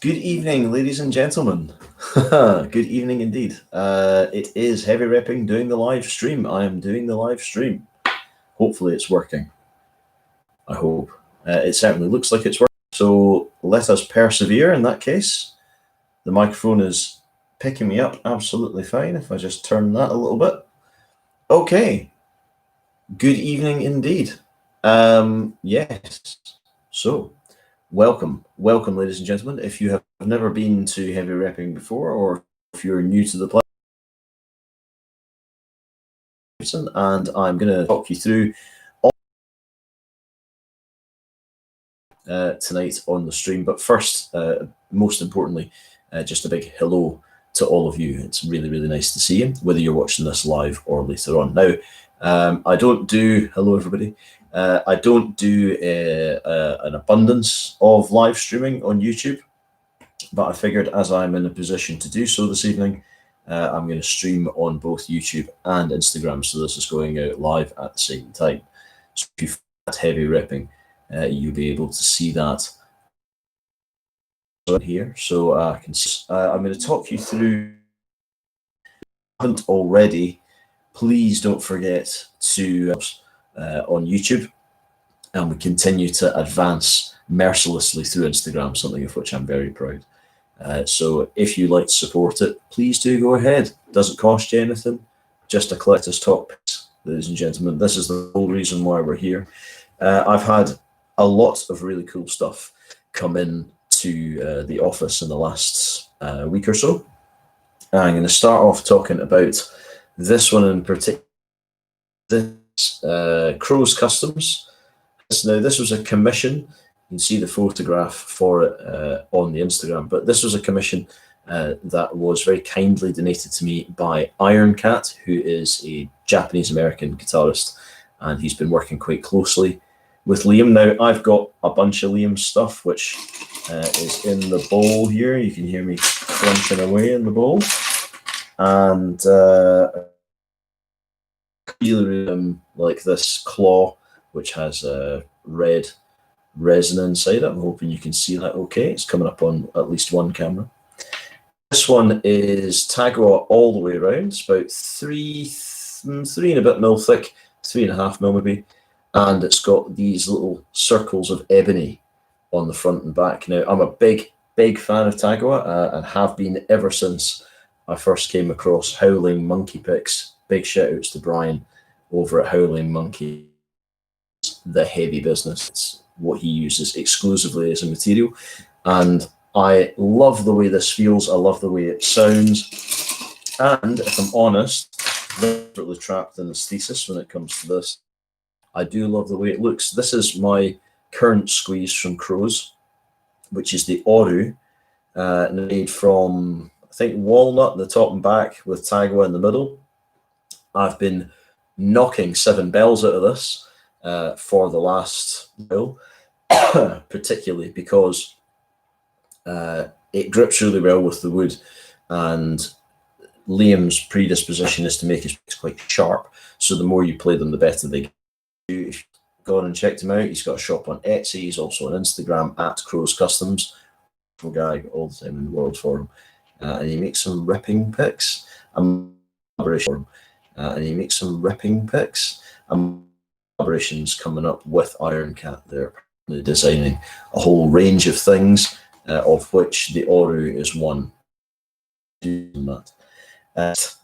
Good evening, ladies and gentlemen. Good evening indeed. It is Heavy Repping doing the live stream. I am doing the live stream. Hopefully, it's working. I hope. It certainly looks like it's working. So let us persevere in that case. The microphone is picking me up absolutely fine if I just turn that a little bit. Okay. Good evening indeed. Yes. So, welcome, ladies and gentlemen. If you have never been to Heavy Repping before, or if you're new to the platform, and I'm going to talk you through all tonight on the stream. But first, most importantly, just a big hello to all of you. It's really, really nice to see you, whether you're watching this live or later on. Now, I don't do hello, everybody. I don't do an abundance of live streaming on YouTube, but I figured as I'm in a position to do so this evening, I'm going to stream on both YouTube and Instagram. So this is going out live at the same time. So if you find Heavy Repping, you'll be able to see that here. So I can. I'm going to talk you through. If you haven't already, please don't forget to on YouTube, and we continue to advance mercilessly through Instagram, something of which I'm very proud. So if you'd like to support it, please do go ahead. Doesn't cost you anything, just a collector's talk, ladies and gentlemen. This is the whole reason why we're here. I've had a lot of really cool stuff come in to the office in the last week or so. I'm going to start off talking about this one in particular, this Crow's Customs. Now, this was a commission. You can see the photograph for it on the Instagram, but this was a commission that was very kindly donated to me by Iron Cat, who is a Japanese-American guitarist, and he's been working quite closely with Liam. Now, I've got a bunch of Liam's stuff, which is in the bowl here. You can hear me crunching away in the bowl. And like this claw, which has a red resin inside it. I'm hoping you can see that okay. It's coming up on at least one camera. This one is Tagua all the way around. It's about three and a bit mil thick, 3.5 mil maybe. And it's got these little circles of ebony on the front and back. Now, I'm a big fan of Tagua and have been ever since I first came across Howling Monkey picks. Big shout outs to Brian over at Howling Monkey. The heavy business. It's what he uses exclusively as a material. And I love the way this feels. I love the way it sounds. And if I'm honest, I'm literally trapped in this thesis when it comes to this. I do love the way it looks. This is my current squeeze from Crow's, which is the Oru, made from, I think, walnut in the top and back with Tagua in the middle. I've been knocking 7 bells out of this for the last while, particularly because it grips really well with the wood, and Liam's predisposition is to make his picks quite sharp, so the more you play them, the better they get. If you've gone and checked him out, he's got a shop on Etsy. He's also on Instagram at Crow's Customs. Guy all the time in the world for him, and he makes some ripping picks. And he makes some ripping picks. Collaborations coming up with Iron Cat. They're designing a whole range of things, of which the Oru is one. This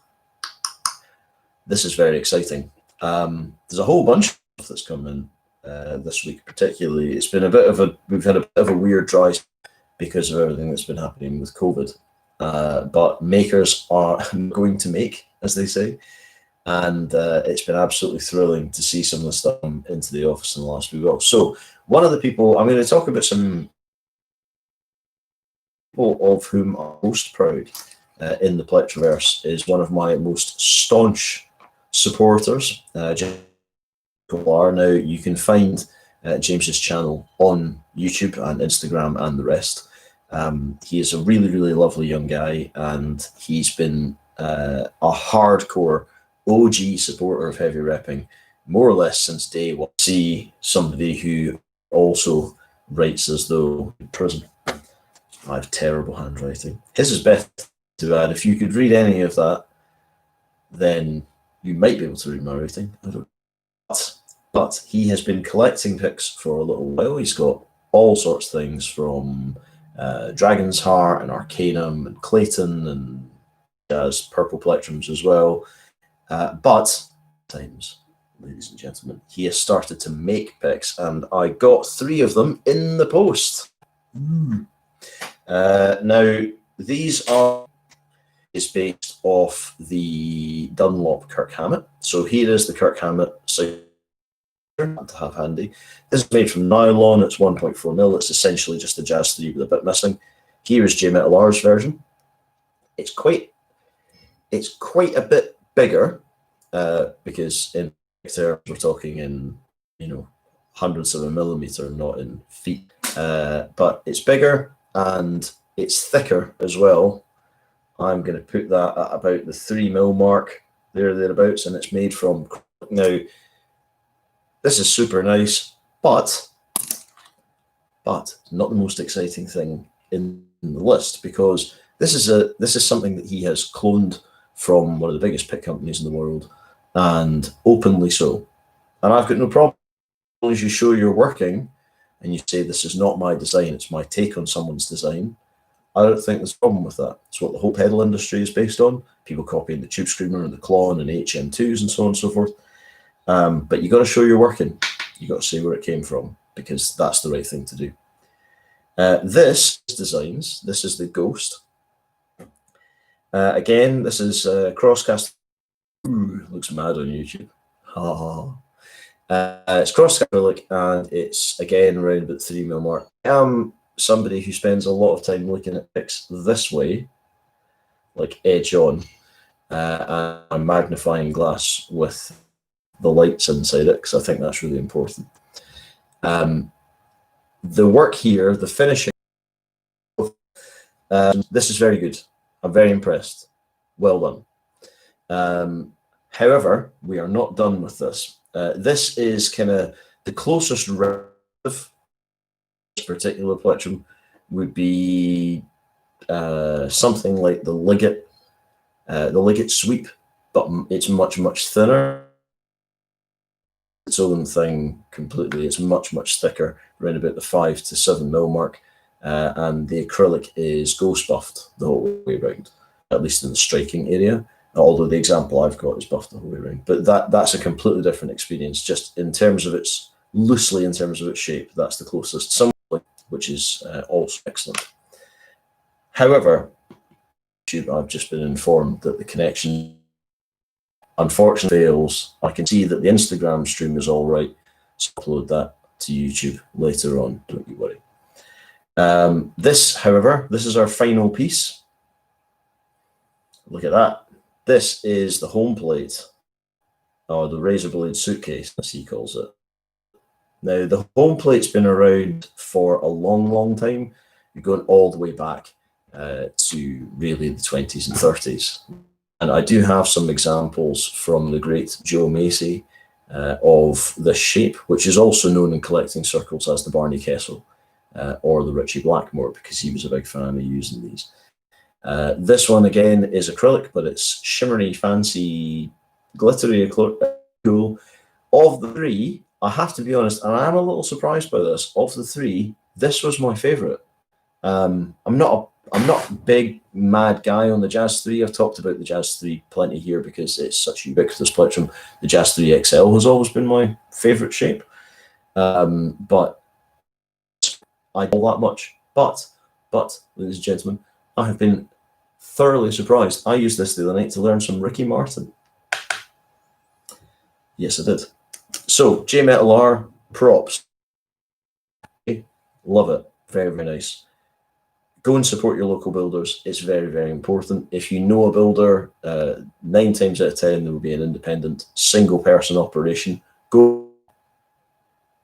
is very exciting. There's a whole bunch of stuff that's come in this week, particularly. It's been we've had a bit of a weird dry because of everything that's been happening with COVID. But makers are going to make, as they say. And it's been absolutely thrilling to see some of the stuff come into the office in the last few weeks. So one of the people, I'm going to talk about some people of whom I'm most proud in the Plectraverse, is one of my most staunch supporters, Jmetalr. Now, you can find James's channel on YouTube and Instagram and the rest. He is a really, really lovely young guy, and he's been a hardcore OG supporter of Heavy Repping, more or less since day one. See somebody who also writes as though in prison. I have terrible handwriting. His is better to bad. If you could read any of that, then you might be able to read my writing. I don't. But he has been collecting pics for a little while. He's got all sorts of things from Dragon's Heart and Arcanum and Clayton and has purple plectrums as well. But times, ladies and gentlemen, he has started to make pics, and I got 3 of them in the post. Now, these is based off the Dunlop Kirk Hammett. So here is the Kirk Hammett to have handy. This is made from nylon. It's 1.4 mil. It's essentially just a Jazz 3 with a bit missing. Here is Jmetalr's version. It's quite a bit bigger because in terms we're talking in hundredths of a millimeter, not in feet. But it's bigger and it's thicker as well. I'm going to put that at about the 3 mil mark, thereabouts, and it's made from. Now, this is super nice, but not the most exciting thing in the list, because this is something that he has cloned from one of the biggest pick companies in the world, and openly so. And I've got no problem as long as you show you're working and you say this is not my design, it's my take on someone's design. I don't think there's a problem with that. It's what the whole pedal industry is based on. People copying the Tube Screamer and the Klon and HM2s and so on and so forth. But you got to show you're working. You got to say where it came from, because that's the right thing to do. This is designs. This is the Ghost. Again, this is crosscast. Looks mad on YouTube. It's crosscast acrylic, and it's again around about the 3 mil mark. Somebody who spends a lot of time looking at pics this way, like edge on, and a magnifying glass with the lights inside it, because I think that's really important. The work here, the finishing, this is very good. I'm very impressed. Well done. However, we are not done with this. This is kind of the closest relative. This particular plectrum would be something like the Liggett Sweep, but it's much thinner. Its own thing completely. It's much thicker, around about the 5 to 7 mil mark, and the acrylic is ghost buffed the whole way around, at least in the striking area. Although the example I've got is buffed the whole way around, but that's a completely different experience. Just in terms of its shape, that's the closest. Which is also excellent. However, I've just been informed that the connection unfortunately fails. I can see that the Instagram stream is all right, so upload that to YouTube later on. Don't you worry. This, however, this is our final piece. Look at that. This is the home plate, or the razor blade suitcase, as he calls it. Now, the home plate's been around for a long time. You're going all the way back to really the 20s and 30s. And I do have some examples from the great Joe Macy of this shape, which is also known in collecting circles as the Barney Kessel or the Richie Blackmore, because he was a big fan of using these. This one, again, is acrylic, but it's shimmery, fancy, glittery, cool. Of the 3, I have to be honest, and I am a little surprised by this. Of the 3, this was my favorite. I'm not a big mad guy on the Jazz 3. I've talked about the Jazz 3 plenty here because it's such a ubiquitous plectrum. The Jazz 3 XL has always been my favorite shape, but I don't that much. But, ladies and gentlemen, I have been thoroughly surprised. I used this the other night to learn some Ricky Martin. Yes, I did. So, Jmetalr props. Love it. Very nice. Go and support your local builders. It's very important. If you know a builder, 9 times out of 10, there will be an independent, single-person operation. Go.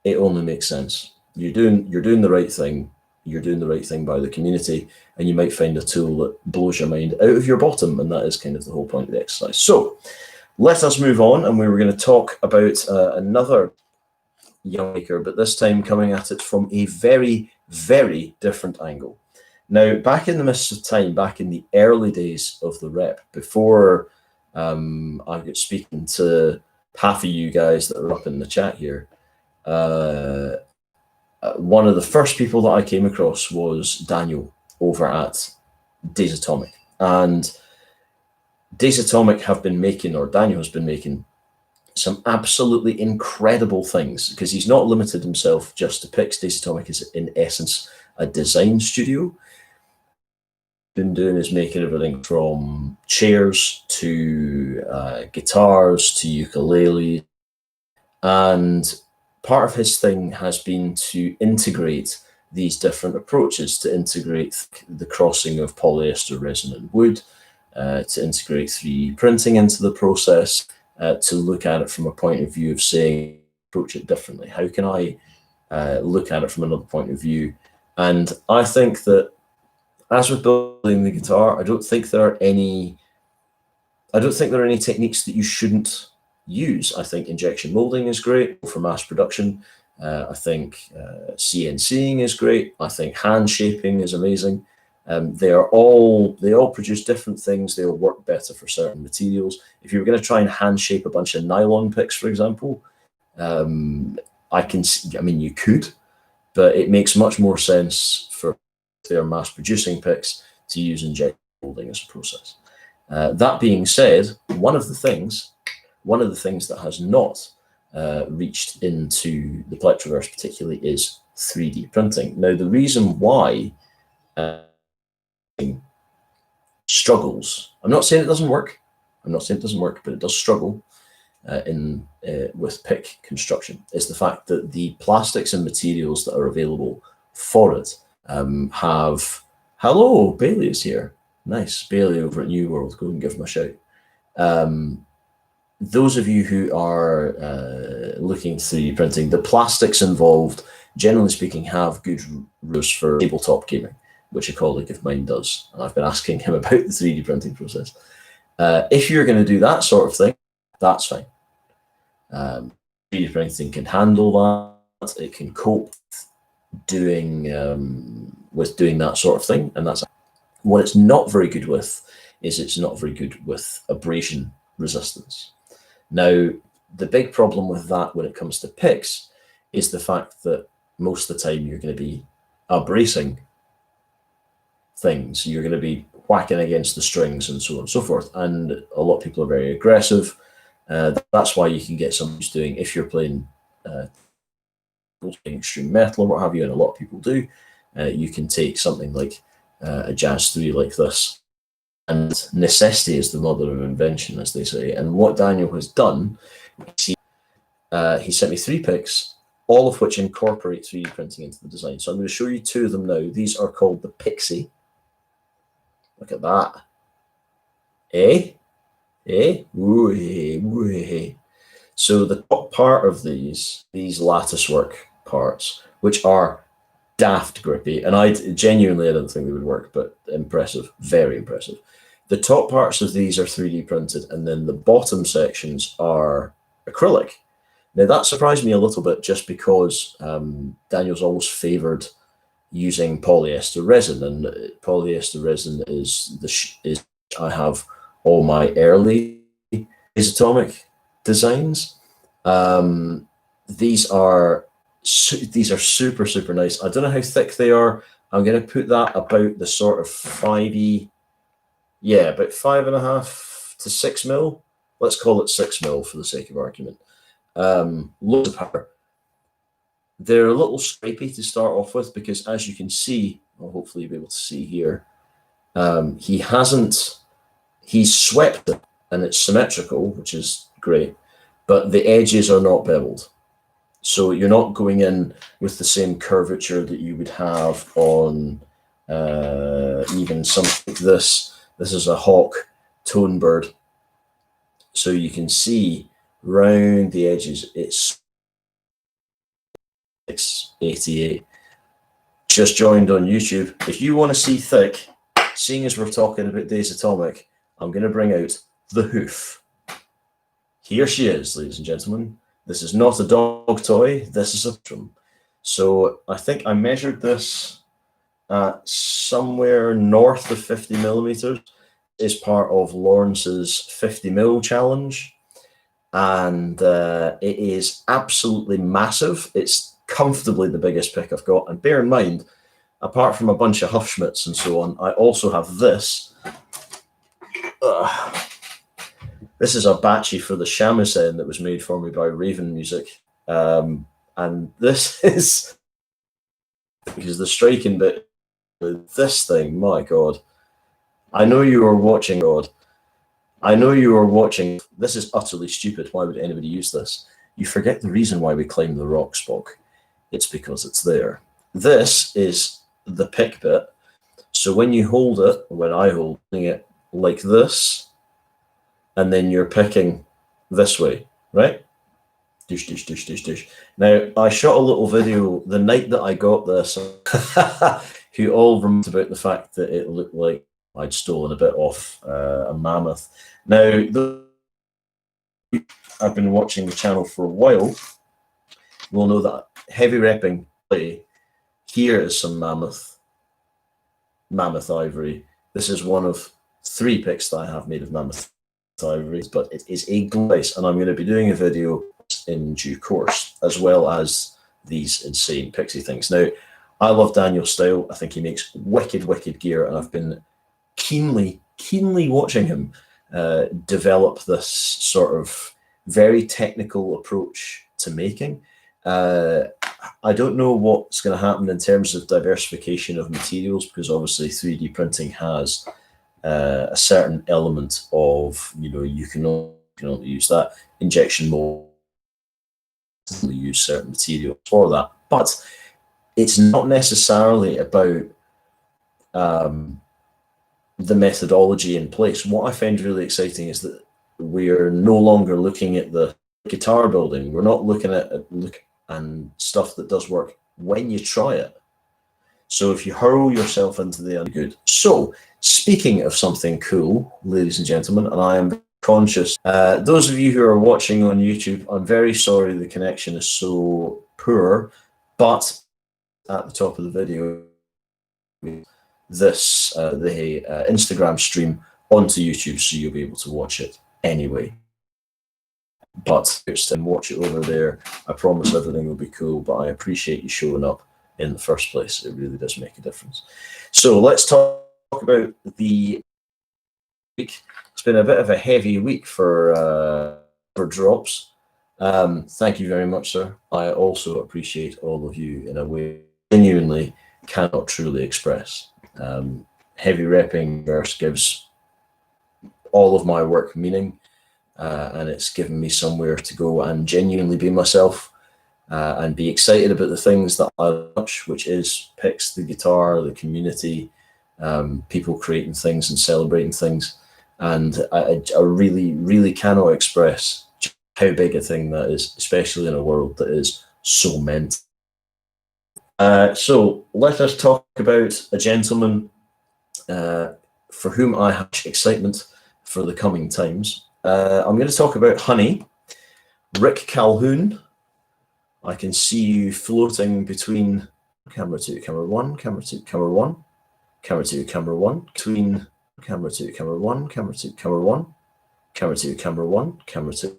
It only makes sense. You're doing the right thing. You're doing the right thing by the community, and you might find a tool that blows your mind out of your bottom, and that is kind of the whole point of the exercise. So, let us move on, and we were going to talk about another young maker, but this time coming at it from a very different angle. Now, back in the midst of time, back in the early days of the rep, before I got speaking to half of you guys that are up in the chat here, one of the first people that I came across was Daniel over at Dasotomic. And Dasotomic have been making, or Daniel has been making, some absolutely incredible things, because he's not limited himself just to picks. Dasotomic is, in essence, a design studio. Been doing is making everything from chairs to guitars to ukulele, and part of his thing has been to integrate these different approaches, to integrate the crossing of polyester resin and wood, to integrate 3D printing into the process, to look at it from a point of view of saying, approach it differently. How can I look at it from another point of view? And I think that as with building the guitar, I don't think there are any techniques that you shouldn't use. I think injection molding is great for mass production. I think CNCing is great. I think hand shaping is amazing. They all produce different things. They all work better for certain materials. If you were going to try and hand shape a bunch of nylon picks, for example, I mean, you could, but it makes much more sense for their mass producing picks to use injection molding as a process. That being said, one of the things that has not reached into the Plectroverse particularly is 3D printing. Now, the reason why struggles, I'm not saying it doesn't work, but it does struggle with pick construction, is the fact that the plastics and materials that are available for it have... Hello, Bailey is here. Nice. Bailey over at New World. Go and give him a shout. Those of you who are looking 3D printing, the plastics involved, generally speaking, have good rules for tabletop gaming, which a colleague of mine does. And I've been asking him about the 3D printing process. If you're going to do that sort of thing, that's fine. 3D printing can handle that. It can cope with doing that sort of thing. And that's what it's not very good with, is it's not very good with abrasion resistance. Now, the big problem with that when it comes to picks is the fact that most of the time you're going to be abrasing things. You're going to be whacking against the strings and so on and so forth. And a lot of people are very aggressive. That's why you can get someone who's doing, if you're playing extreme metal or what have you, and a lot of people do, you can take something like a Jazz 3 like this. And necessity is the mother of invention, as they say. And what Daniel has done, he sent me 3 picks, all of which incorporate 3D printing into the design. So I'm going to show you 2 of them now. These are called the Pixie. Look at that. Ooh, ooh. So the top part of these lattice work parts, which are daft grippy, and I don't think they would work, but impressive, very impressive. The top parts of these are 3D printed, and then the bottom sections are acrylic. Now that surprised me a little bit, just because Daniel's always favored using polyester resin, and polyester resin is I have all my early Dasotomic designs. These are super, super nice. I don't know how thick they are. I'm going to put that about the sort of 5e, yeah, about 5.5 to 6 mil. Let's call it 6 mil for the sake of argument. Loads of power. They're a little scrapey to start off with, because as you can see, well, hopefully you'll be able to see here, he's swept it and it's symmetrical, which is great, but the edges are not beveled. So you're not going in with the same curvature that you would have on even something like this. This is a Hawk tone bird. So you can see round the edges, it's 88. Just joined on YouTube. If you want to see thick, seeing as we're talking about Dasotomic, I'm going to bring out the hoof. Here she is, ladies and gentlemen. This is not a dog toy. This is a drum. So I think I measured this at somewhere north of 50 millimeters is part of Lawrence's 50mm challenge. And it is absolutely massive. It's comfortably the biggest pick I've got. And bear in mind, apart from a bunch of Huffschmidts and so on, I also have this. This is a batchy for the shamisen that was made for me by Raven Music. And this is, because the striking bit with this thing, my God. I know you are watching, God. I know you are watching. This is utterly stupid. Why would anybody use this? You forget the reason why we climb the rock, Spock. It's because it's there. This is the pick bit. So when you hold it, when I hold it like this, and then you're picking this way, right? Douche, douche, douche, douche, douche. Now, I shot a little video the night that I got this, who all remembered about the fact that it looked like I'd stolen a bit off a mammoth. Now, I've been watching the channel for a while. Will know that heavy repping play. Here is some mammoth ivory. This is one of 3 picks that I have made of mammoth ivory, but it is a glaze, and I'm going to be doing a video in due course, as well as these insane pixie things. Now, I love Daniel's style. I think he makes wicked gear, and I've been keenly watching him develop this sort of very technical approach to making. I don't know what's going to happen in terms of diversification of materials, because obviously 3D printing has a certain element of, you can only use that injection mold, use certain materials for that, but it's not necessarily about the methodology in place. What I find really exciting is that we're no longer looking at the guitar building. We're not looking at and stuff that does work when you try it. So if you hurl yourself into the good. So speaking of something cool, ladies and gentlemen, and I am conscious, those of you who are watching on YouTube, I'm very sorry the connection is so poor, but at the top of the video, this the Instagram stream onto YouTube, so you'll be able to watch it anyway. But watch it over there. I promise everything will be cool, but I appreciate you showing up in the first place. It really does make a difference. So let's talk about the week. It's been a bit of a heavy week for drops. Thank you very much, sir. I also appreciate all of you in a way genuinely cannot truly express. Heavy repping verse gives all of my work meaning, and it's given me somewhere to go and genuinely be myself, and be excited about the things that I watch, which is picks, the guitar, the community, people creating things and celebrating things. And I really cannot express how big a thing that is, especially in a world that is so mental. So let us talk about a gentleman for whom I have excitement for the coming times. I'm going to talk about Honey, Rick Calhoun. I can see you floating between camera 2, camera 1, camera 2, camera 1, camera 2, camera 1, between camera 2, camera 1, camera 2, camera 1, camera 2, camera 1, camera 2.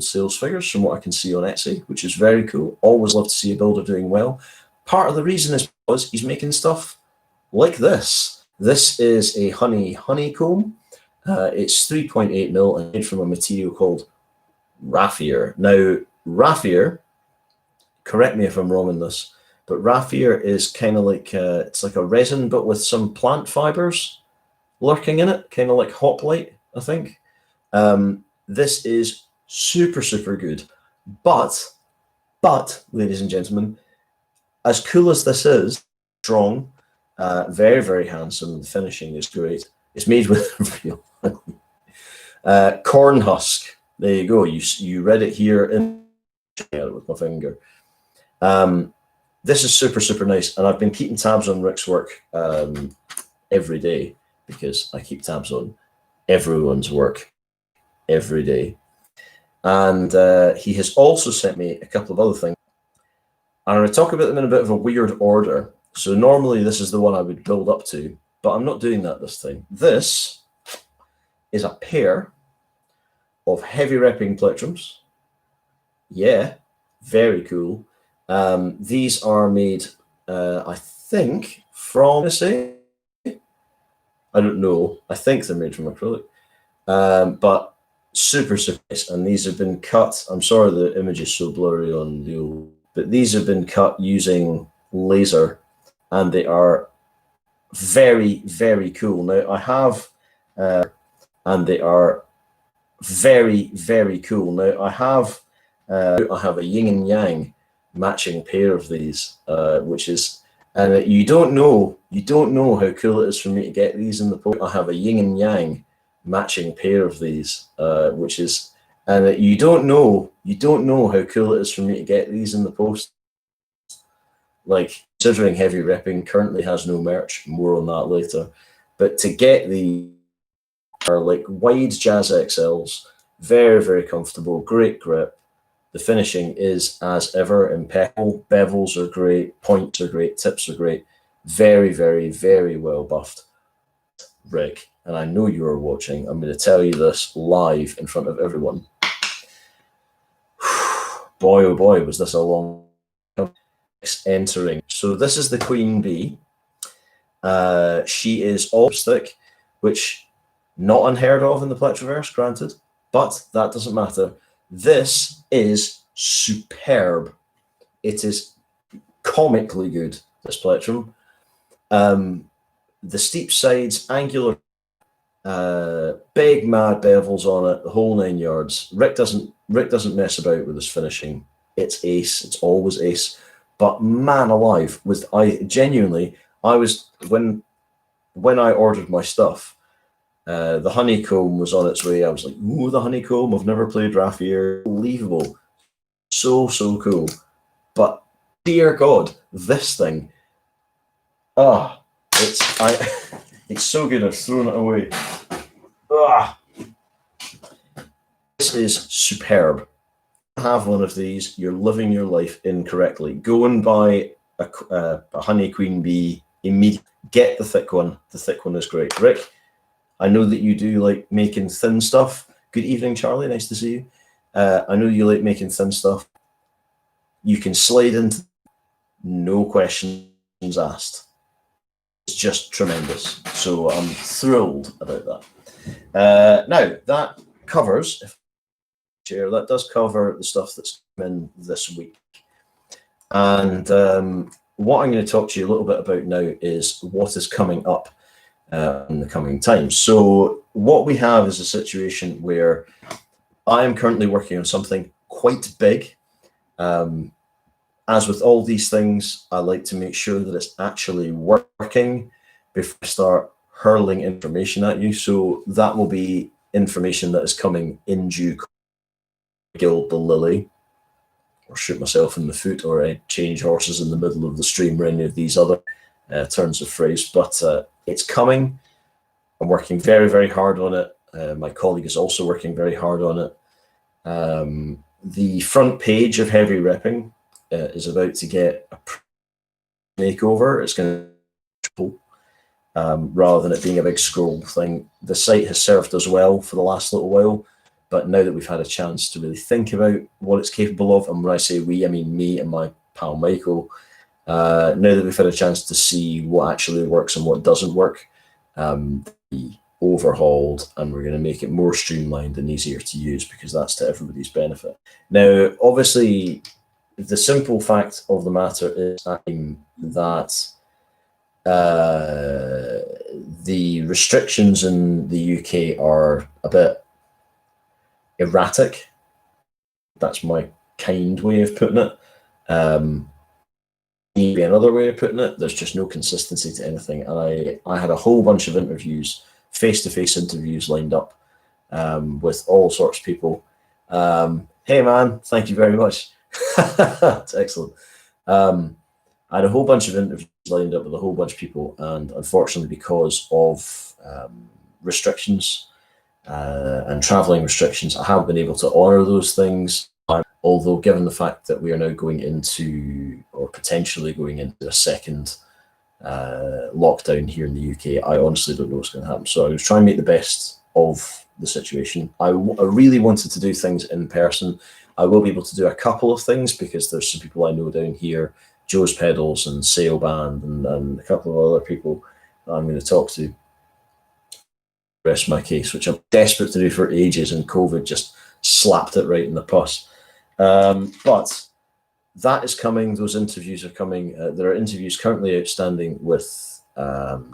Sales figures from what I can see on Etsy, which is very cool. Always love to see a builder doing well. Part of the reason is because he's making stuff like this. This is a honeycomb. It's 3.8mm and made from a material called raffia. Now, raffia, correct me if I'm wrong in this, but raffia is kind of like it's like a resin, but with some plant fibers lurking in it, kind of like hoplite, I think. This is super good, but ladies and gentlemen, as cool as this is, strong, very handsome. The finishing is great. It's made with real corn husk. There you go. You read it here in with my finger. This is super nice, and I've been keeping tabs on Rick's work every day, because I keep tabs on everyone's work every day. And he has also sent me a couple of other things. And I'm going to talk about them in a bit of a weird order. So normally this is the one I would build up to, but I'm not doing that this time. This is a pair of heavy repping plectrums. Yeah, very cool. These are made, I think, from, say, I don't know. I think they're made from acrylic, but super nice. And these have been cut. I'm sorry the image is so blurry on the old, but these have been cut using laser, and they are very, very cool. Now I have, and they are very, very cool. Now I have a yin and yang matching pair of these, which is, and you don't know how cool it is for me to get these in the post. I have a yin and yang matching pair of these, which is, and you don't know how cool it is for me to get these in the post. Like, considering Heavy Repping currently has no merch, more on that later, but to get the are like wide Jazz XLs, very, very comfortable, great grip. The finishing is, as ever, impeccable. Bevels are great, points are great, tips are great. Very, very, very well buffed. Rick, and I know you are watching, I'm going to tell you this live in front of everyone. Boy, oh boy, was this a long time. Entering. So this is the Queen Bee. She is all stick, which not unheard of in the Plectroverse, granted, but that doesn't matter. This is superb. It is comically good, this plectrum. The steep sides, angular, big mad bevels on it, the whole 9 yards. Rick doesn't mess about with his finishing. It's ace. It's always ace. But man alive, when I ordered my stuff, the honeycomb was on its way. I was like, ooh, the honeycomb. I've never played Raffier. Unbelievable. So cool. But dear God, this thing. It's so good. I've thrown it away. This is superb. Have one of these, you're living your life incorrectly. Go and buy a Honey Queen Bee immediately. Get the thick one. The thick one is great. Rick, I know that you do like making thin stuff. Good evening, Charlie. Nice to see you. I know you like making thin stuff. You can slide into, no questions asked. It's just tremendous. So I'm thrilled about that. Now that covers, that does cover the stuff that's come in this week. And what I'm going to talk to you a little bit about now is what is coming up in the coming time. So what we have is a situation where I am currently working on something quite big. As with all these things, I like to make sure that it's actually working before I start hurling information at you. So that will be information that is coming in due course. Gild the lily, or shoot myself in the foot, or I change horses in the middle of the stream, or any of these other turns of phrase. But it's coming. I'm working very, very hard on it. My colleague is also working very hard on it. The front page of Heavy Repping is about to get a makeover. It's going to rather than it being a big scroll thing. The site has served us well for the last little while. But now that we've had a chance to really think about what it's capable of, and when I say we, I mean me and my pal Michael, now that we've had a chance to see what actually works and what doesn't work, we overhauled, and we're going to make it more streamlined and easier to use, because that's to everybody's benefit. Now, obviously, the simple fact of the matter is that the restrictions in the UK are a bit erratic. That's my kind way of putting it. Maybe another way of putting it, there's just no consistency to anything. And I had a whole bunch of interviews, face-to-face interviews lined up with all sorts of people. Hey man, thank you very much. That's excellent. I had a whole bunch of interviews lined up with a whole bunch of people, and unfortunately, because of restrictions and traveling restrictions, I haven't been able to honor those things. Although, given the fact that we are now going into, or potentially going into, a second lockdown here in the UK. I honestly don't know what's going to happen. So I was trying to make the best of the situation. I really wanted to do things in person. I will be able to do a couple of things because there's some people I know down here, Joe's Pedals and Sail Band, and a couple of other people that I'm going to talk to. Rest my case, which I'm desperate to do for ages, and COVID just slapped it right in the pus. But that is coming. Those interviews are coming. There are interviews currently outstanding with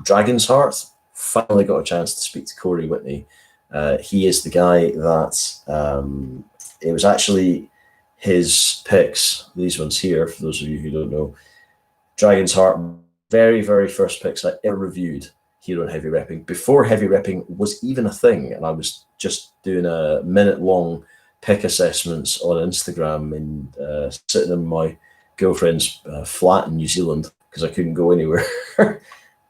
Dragon's Heart. Finally got a chance to speak to Corey Whitney. He is the guy that it was actually his picks. These ones here, for those of you who don't know, Dragon's Heart, very, very first picks I ever reviewed here on Heavy Repping, before Heavy Repping was even a thing, and I was just doing a minute-long pick assessments on Instagram and sitting in my girlfriend's flat in New Zealand because I couldn't go anywhere.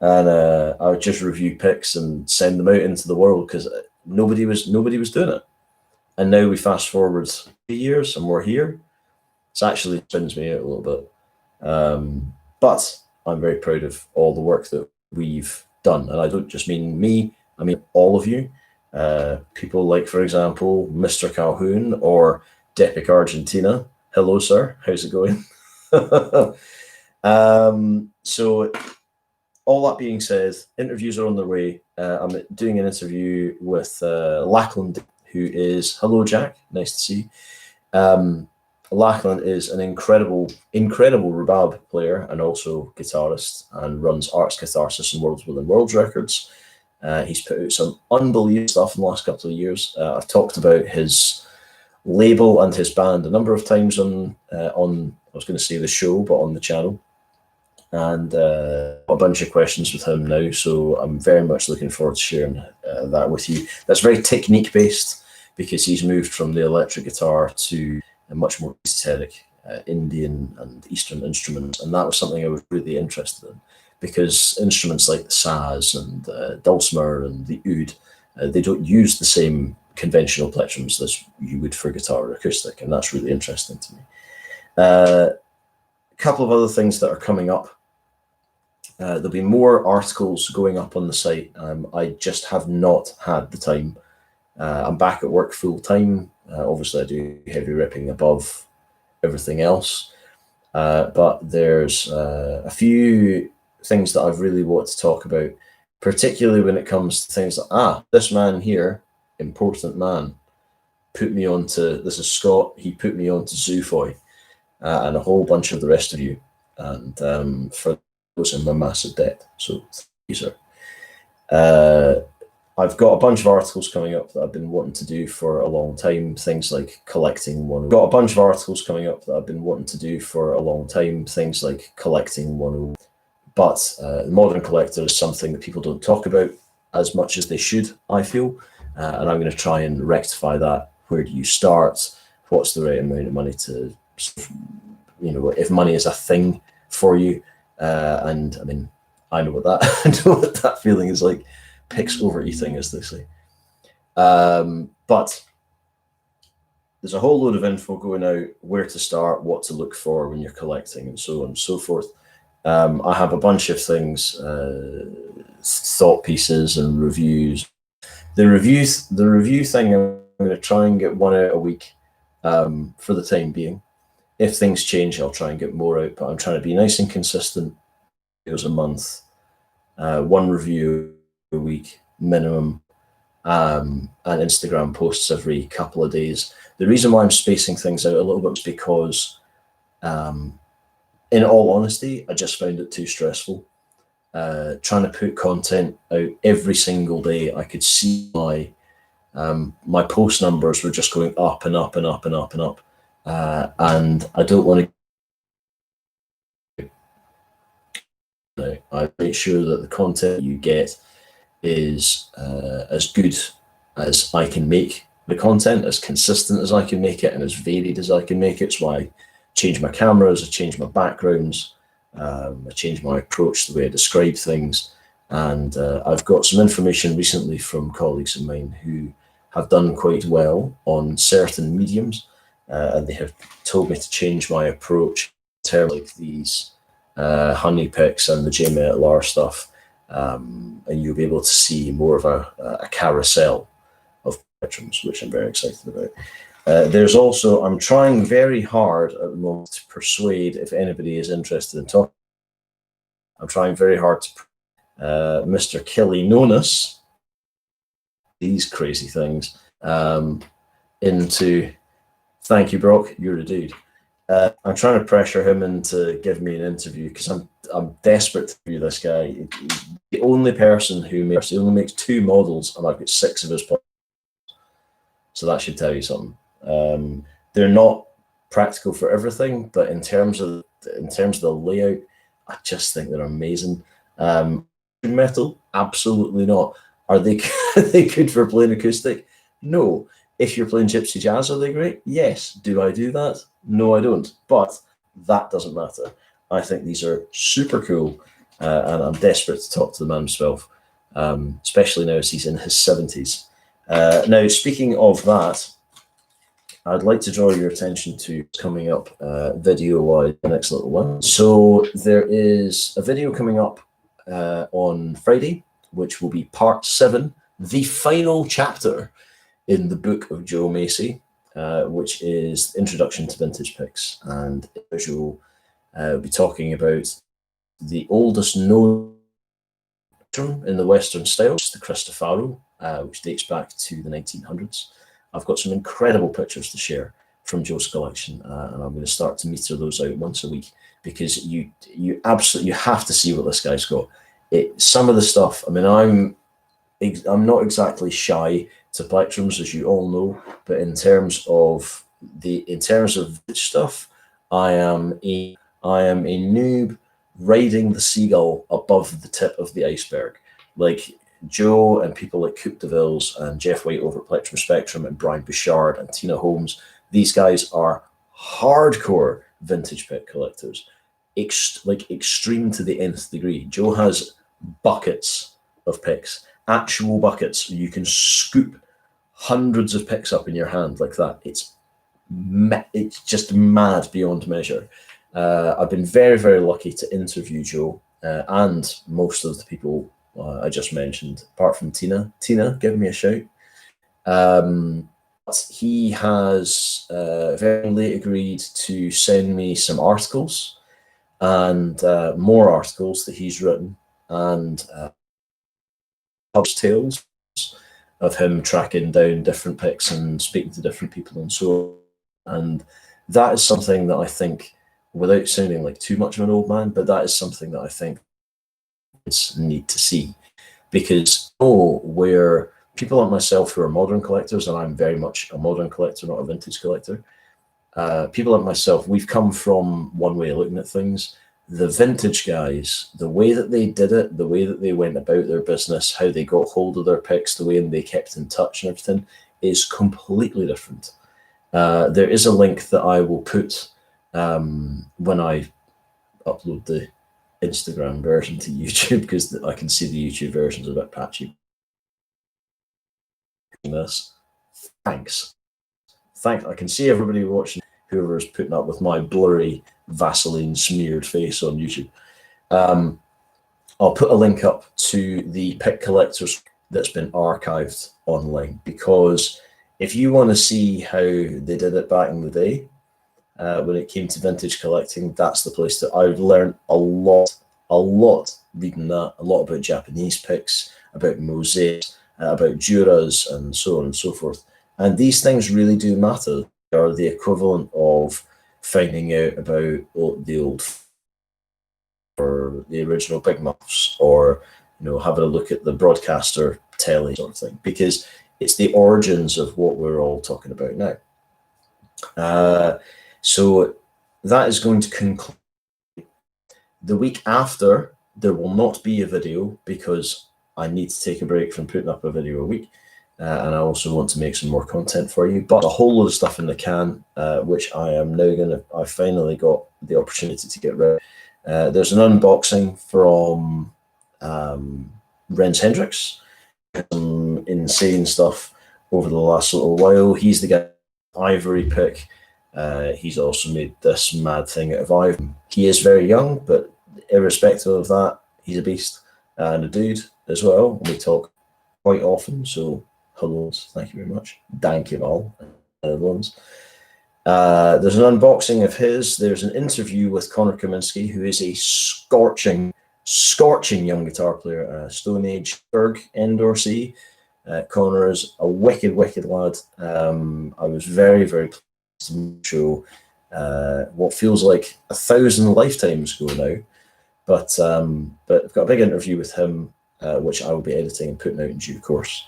And I would just review picks and send them out into the world because nobody was doing it. And now we fast forward 3 years and we're here. It actually spins me out a little bit. But I'm very proud of all the work that we've done. And I don't just mean me, I mean all of you. People like, for example, Mr. Calhoun or Depic Argentina. Hello, sir. How's it going? So all that being said, interviews are on their way. I'm doing an interview with Lachlan, who is, hello, Jack. Nice to see you. Lachlan is an incredible rhubarb player and also guitarist, and runs Arts Catharsis and Worlds Within Worlds records. He's put out some unbelievable stuff in the last couple of years. I've talked about his label and his band a number of times on I was going to say the show, but on the channel. And a bunch of questions with him now, so I'm very much looking forward to sharing that with you. That's very technique based because he's moved from the electric guitar to a much more esoteric Indian and Eastern instruments, and that was something I was really interested in because instruments like the saz and dulcimer and the oud, they don't use the same conventional plectrums as you would for guitar or acoustic, and that's really interesting to me. A couple of other things that are coming up. There'll be more articles going up on the site. I just have not had the time. I'm back at work full time. Obviously, I do heavy ripping above everything else. But there's a few things that I've really wanted to talk about, particularly when it comes to things like, this man here, important man, put me onto, this is Scott, he put me onto Zoofoy, and a whole bunch of the rest of you. And for those in my massive debt. So thank you, sir. I've got a bunch of articles coming up that I've been wanting to do for a long time. Things like collecting one. Got a bunch of articles coming up that I've been wanting to do for a long time. Things like collecting one. But the modern collector is something that people don't talk about as much as they should, I feel. And I'm going to try and rectify that. Where do you start? What's the right amount of money to, if money is a thing for you? And I mean, I know what that feeling is like. Picks overeating, as they say. But there's a whole load of info going out, where to start, what to look for when you're collecting, and so on and so forth. I have a bunch of things, thought pieces and reviews. The review thing, I'm going to try and get one out a week for the time being. If things change, I'll try and get more out, but I'm trying to be nice and consistent. Videos a month, one review a week minimum, and Instagram posts every couple of days. The reason why I'm spacing things out a little bit is because, in all honesty, I just found it too stressful. Trying to put content out every single day, I could see my post numbers were just going up and up and up and up and up. And I don't want to. I make sure that the content you get is as good as I can make the content, as consistent as I can make it, and as varied as I can make it. So I change my cameras, I change my backgrounds, I change my approach, the way I describe things. And I've got some information recently from colleagues of mine who have done quite well on certain mediums, and they have told me to change my approach to like these honey picks and the Jmetalr stuff, and you'll be able to see more of a carousel of spectrums, which I'm very excited about. There's also, I'm trying very hard at the moment to persuade, if anybody is interested in talking, I'm trying very hard to Mr. Killy Nonus, these crazy things, into, thank you, Brock, you're a dude. I'm trying to pressure him into give me an interview because I'm desperate to interview this guy. He's the only person who makes, he only makes 2 models, and I've got 6 of his parts. So that should tell you something. They're not practical for everything, but in terms of the layout, I just think they're amazing. Metal, absolutely not. Are they are they good for playing acoustic? No. If you're playing gypsy jazz, are they great? Yes. Do I do that? No, I don't. But that doesn't matter. I think these are super cool, and I'm desperate to talk to the man himself, especially now as he's in his 70s. Now, speaking of that, I'd like to draw your attention to coming up video-wise the next little one. So there is a video coming up on Friday, which will be part 7, the final chapter in the book of Joe Macy, which is Introduction to Vintage Picks. And visual will be talking about the oldest known in the Western style, the Cristofaro, which dates back to the 1900s. I've got some incredible pictures to share from Joe's collection, and I'm going to start to meter those out once a week, because you absolutely have to see what this guy's got. Some of the stuff, I mean, I'm not exactly shy to plectrums, as you all know, but in terms of stuff, I am a noob riding the seagull above the tip of the iceberg. Like Joe and people like Coupe de Villes and Jeff White over at Plectrum Spectrum and Brian Bouchard and Tina Holmes, these guys are hardcore vintage pick collectors, extreme to the nth degree. Joe has buckets of picks, actual buckets. You can scoop hundreds of picks up in your hand like that. It's just mad beyond measure. I've been very, very lucky to interview Joe and most of the people I just mentioned, apart from Tina. Tina, give me a shout. But he has very late agreed to send me some articles and more articles that he's written, and tales of him tracking down different picks and speaking to different people and so on. And that is something that I think, without sounding like too much of an old man, but that is something that I think is neat to see, because where people like myself who are modern collectors, and I'm very much a modern collector, not a vintage collector, people like myself, we've come from one way of looking at things. The vintage guys, the way that they did it, the way that they went about their business, how they got hold of their picks, the way they kept in touch and everything is completely different. There is a link that I will put when I upload the Instagram version to YouTube, because I can see the YouTube version's a bit patchy. This, thanks. I can see everybody watching, whoever's putting up with my blurry Vaseline smeared face on YouTube. I'll put a link up to the pick collectors that's been archived online, because if you want to see how they did it back in the day, when it came to vintage collecting, that's the place that I've learned a lot reading that, a lot about Japanese picks, about mosaics, about Juras, and so on and so forth. And these things really do matter. They are the equivalent of finding out about the old or the original Big Muffs, or having a look at the broadcaster telly sort of thing, because it's the origins of what we're all talking about now. So that is going to conclude. The week after, there will not be a video, because I need to take a break from putting up a video a week. And I also want to make some more content for you. But a whole lot of stuff in the can, which I am now I finally got the opportunity to get rid of. There's an unboxing from Rens Hendricks. Some insane stuff over the last little while. He's the guy, ivory pick. He's also made this mad thing out of ivory. He is very young, but irrespective of that, he's a beast and a dude as well. We talk quite often, so hello, thank you very much. Thank you all. There's an unboxing of his. There's an interview with Connor Kaminsky, who is a scorching young guitar player, Stone Age Berg, Endorsee. Connor is a wicked lad. I was very pleased to show what feels like 1,000 lifetimes ago now. But I've got a big interview with him, which I will be editing and putting out in due course.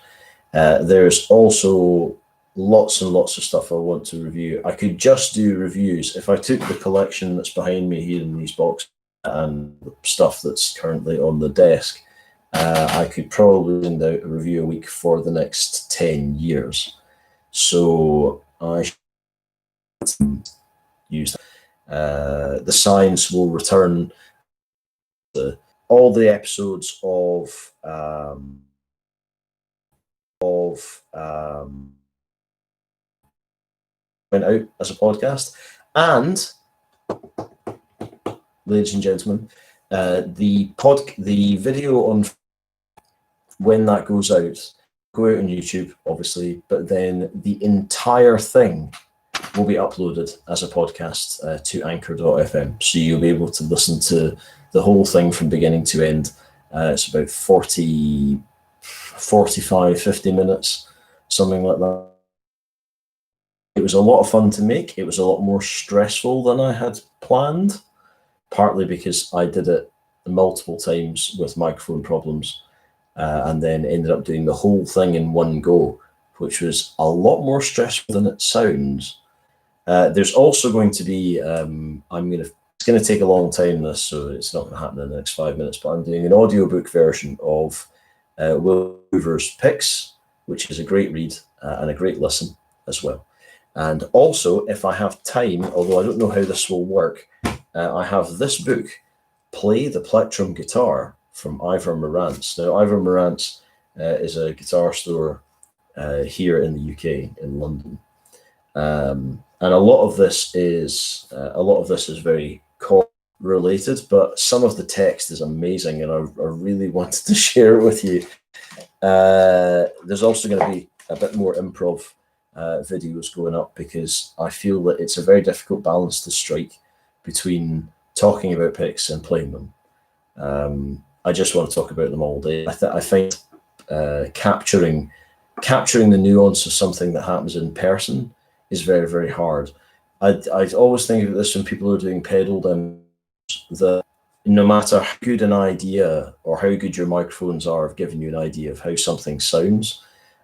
There's also lots and lots of stuff I want to review. I could just do reviews. If I took the collection that's behind me here in these boxes and the stuff that's currently on the desk, I could probably send out a review a week for the next 10 years. So I should use that. The science will return to all the episodes of went out as a podcast, and ladies and gentlemen, the video on when that goes out, go out on YouTube, obviously, but then the entire thing will be uploaded as a podcast to anchor.fm. So you'll be able to listen to the whole thing from beginning to end. It's about 45, 50 minutes, something like that. It was a lot of fun to make. It was a lot more stressful than I had planned, partly because I did it multiple times with microphone problems, and then ended up doing the whole thing in one go, which was a lot more stressful than it sounds. There's also going to be, it's going to take a long time, this, so it's not going to happen in the next 5 minutes, but I'm doing an audiobook version of Will Hoover's Picks, which is a great read and a great listen as well. And also, if I have time, although I don't know how this will work, I have this book, Play the Plectrum Guitar, from Ivor Morantz. Now, Ivor Morantz is a guitar store here in the UK, in London. And a lot of this is very core related, but some of the text is amazing, and I really wanted to share it with you. There's also going to be a bit more improv videos going up, because I feel that it's a very difficult balance to strike between talking about picks and playing them. I just want to talk about them all day. I find capturing the nuance of something that happens in person is very hard. I always think of this when people are doing pedal demos, that no matter how good an idea or how good your microphones are of giving you an idea of how something sounds,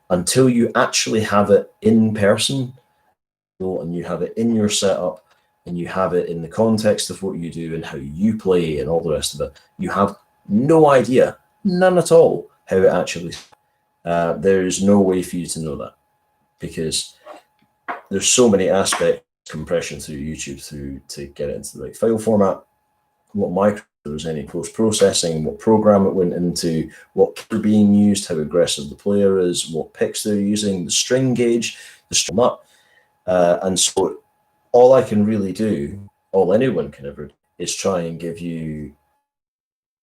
until you actually have it in person, and you have it in your setup, and you have it in the context of what you do and how you play and all the rest of it, you have no idea, none at all, how it actually. There's no way for you to know that, because there's so many aspects, compression through YouTube to get it into the right file format, what micro there's any post-processing, what program it went into, what keyboard being used, how aggressive the player is, what picks they're using, the string gauge, the strum up. And so all I can really do, all anyone can ever do, is try and give you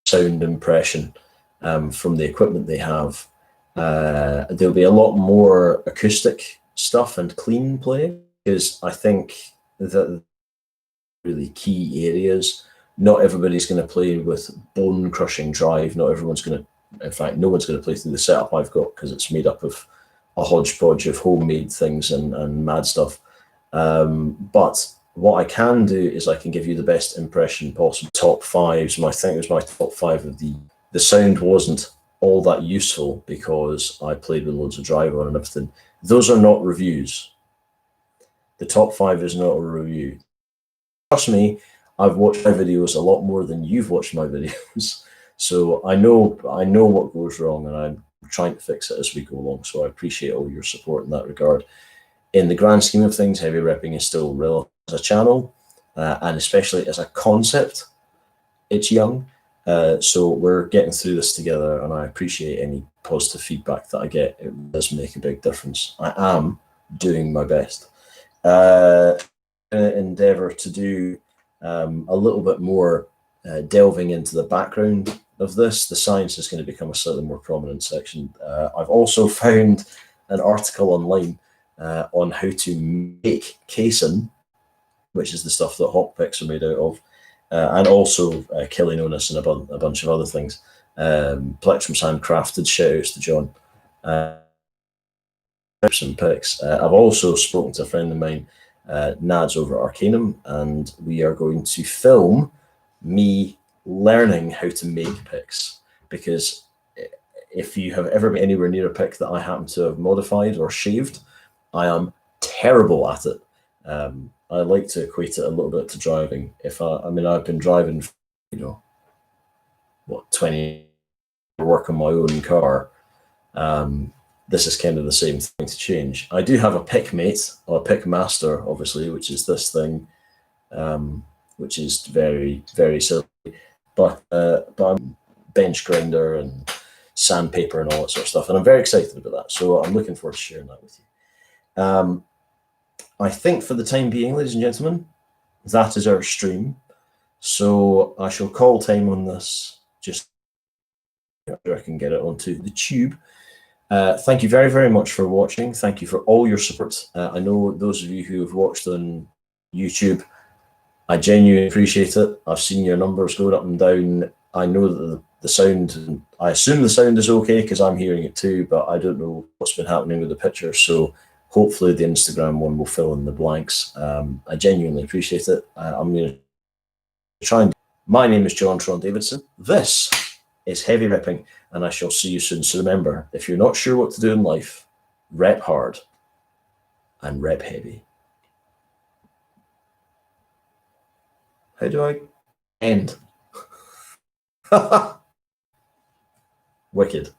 sound impression from the equipment they have. There'll be a lot more acoustic stuff and clean play, because I think that really key areas. Not everybody's going to play with bone-crushing drive. Not everyone's going to, in fact, no one's going to play through the setup I've got, because it's made up of a hodgepodge of homemade things and mad stuff. But what I can do is I can give you the best impression possible. Top fives, I think it was my top five of the sound wasn't all that useful because I played with loads of drive on and everything. Those are not reviews. The top five is not a review. Trust me, I've watched my videos a lot more than you've watched my videos. So I know what goes wrong, and I'm trying to fix it as we go along. So I appreciate all your support in that regard. In the grand scheme of things, heavy repping is still relevant as a channel, and especially as a concept. It's young. So we're getting through this together, and I appreciate any positive feedback that I get. It does make a big difference. I am doing my best. Endeavor to do a little bit more delving into the background of this, the science is going to become a slightly more prominent section. I've also found an article online on how to make casein, which is the stuff that hawk picks are made out of, and also kilinonis and a bunch of other things. Plectrum's handcrafted, shout outs to John. Some picks. I've also spoken to a friend of mine, Nads over at Arcanum, and we are going to film me learning how to make picks, because if you have ever been anywhere near a pick that I happen to have modified or shaved, I am terrible at it. I like to equate it a little bit to driving. I mean, I've been driving, 20 work on my own car. This is kind of the same thing to change. I do have a pick mate, or a pick master, obviously, which is this thing, which is very, very silly. But I'm bench grinder and sandpaper and all that sort of stuff, and I'm very excited about that. So I'm looking forward to sharing that with you. I think for the time being, ladies and gentlemen, that is our stream. So I shall call time on this just after I can get it onto the tube. Thank you very, very much for watching. Thank you for all your support. I know those of you who have watched on YouTube, I genuinely appreciate it. I've seen your numbers going up and down. I know that the sound, I assume the sound is okay because I'm hearing it too, but I don't know what's been happening with the picture. So hopefully the Instagram one will fill in the blanks. I genuinely appreciate it. I'm going to try and... My name is John Tron Davidson. This is Heavy Repping, and I shall see you soon. So remember, if you're not sure what to do in life, rep hard and rep heavy. How do I end? Wicked.